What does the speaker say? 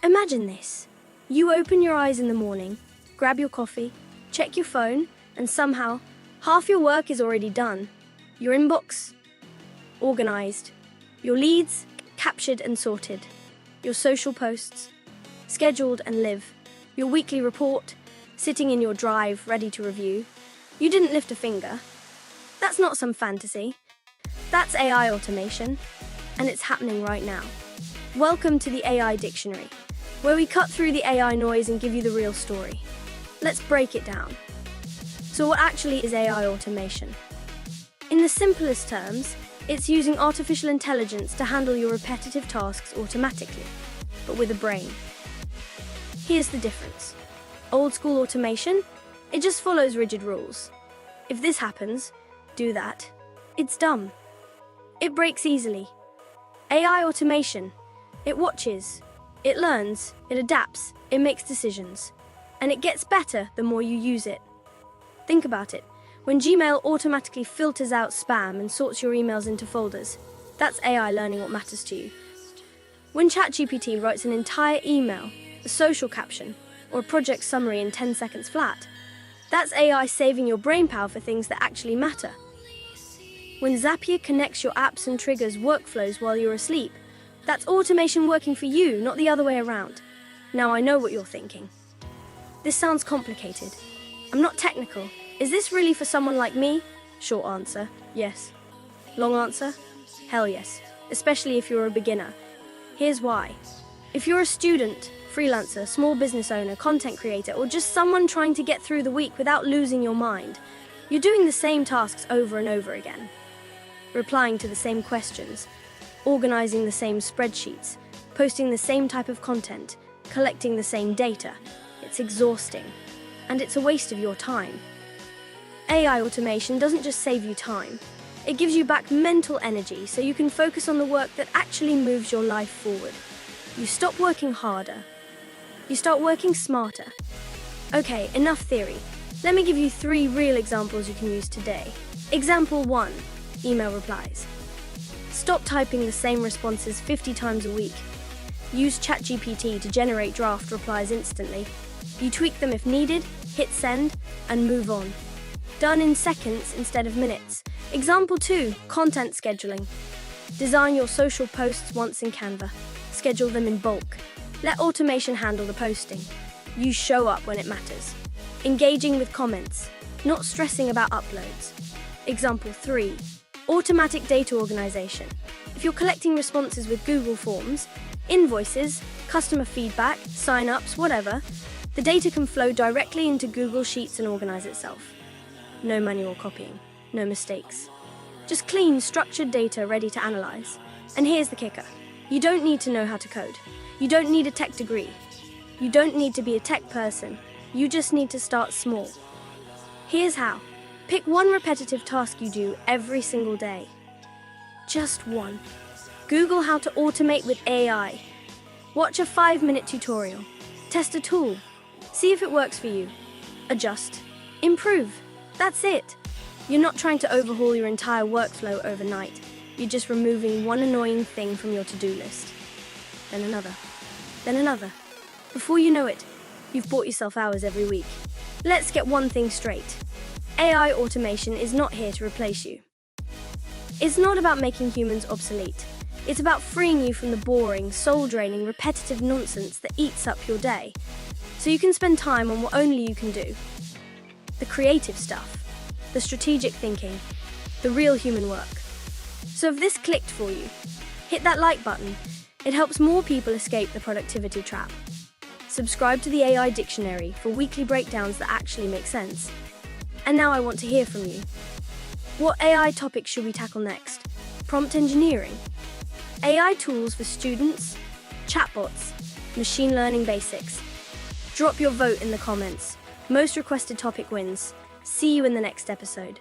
Imagine this. You open your eyes in the morning, grab your coffee, check your phone, and somehow, half your work is already done. Your inbox, organized. Your leads, captured and sorted. Your social posts, scheduled and live. Your weekly report, sitting in your drive, ready to review. You didn't lift a finger. That's not some fantasy. That's AI automation, and it's happening right now. Welcome to the AI Dictionary, where we cut through the AI noise and give you the real story. Let's break it down. So what actually is AI automation? In the simplest terms, it's using artificial intelligence to handle your repetitive tasks automatically, but with a brain. Here's the difference. Old school automation, it just follows rigid rules. If this happens, do that. It's dumb. It breaks easily. AI automation, it watches, it learns, it adapts, it makes decisions. And it gets better the more you use it. Think about it. When Gmail automatically filters out spam and sorts your emails into folders, that's AI learning what matters to you. When ChatGPT writes an entire email, a social caption, or a project summary in 10 seconds flat, that's AI saving your brainpower for things that actually matter. When Zapier connects your apps and triggers workflows while you're asleep, that's automation working for you, not the other way around. Now I know what you're thinking. This sounds complicated. I'm not technical. Is this really for someone like me? Short answer, yes. Long answer, hell yes, especially if you're a beginner. Here's why. If you're a student, freelancer, small business owner, content creator, or just someone trying to get through the week without losing your mind, you're doing the same tasks over and over again. Replying to the same questions, organizing the same spreadsheets, posting the same type of content, collecting the same data. It's exhausting, and it's a waste of your time. AI automation doesn't just save you time, it gives you back mental energy so you can focus on the work that actually moves your life forward. You stop working harder. You start working smarter. Okay, enough theory. Let me give you 3 real examples you can use today. Example 1, email replies. Stop typing the same responses 50 times a week. Use ChatGPT to generate draft replies instantly. You tweak them if needed, hit send, and move on. Done in seconds instead of minutes. Example 2, content scheduling. Design your social posts once in Canva. Schedule them in bulk. Let automation handle the posting. You show up when it matters. Engaging with comments, not stressing about uploads. Example 3, automatic data organization. If you're collecting responses with Google Forms, invoices, customer feedback, sign-ups, whatever, the data can flow directly into Google Sheets and organize itself. No manual copying, no mistakes. Just clean, structured data ready to analyze. And here's the kicker. You don't need to know how to code. You don't need a tech degree. You don't need to be a tech person. You just need to start small. Here's how. Pick one repetitive task you do every single day. Just one. Google how to automate with AI. Watch a 5-minute tutorial. Test a tool. See if it works for you. Adjust. Improve. That's it. You're not trying to overhaul your entire workflow overnight. You're just removing one annoying thing from your to-do list. Then another. Then another. Before you know it, you've bought yourself hours every week. Let's get one thing straight. AI automation is not here to replace you. It's not about making humans obsolete. It's about freeing you from the boring, soul-draining, repetitive nonsense that eats up your day, so you can spend time on what only you can do. The creative stuff, the strategic thinking, the real human work. So if this clicked for you, hit that like button. It helps more people escape the productivity trap. Subscribe to the AI Dictionary for weekly breakdowns that actually make sense. And now I want to hear from you. What AI topics should we tackle next? Prompt engineering? AI tools for students? Chatbots? Machine learning basics? Drop your vote in the comments. Most requested topic wins. See you in the next episode.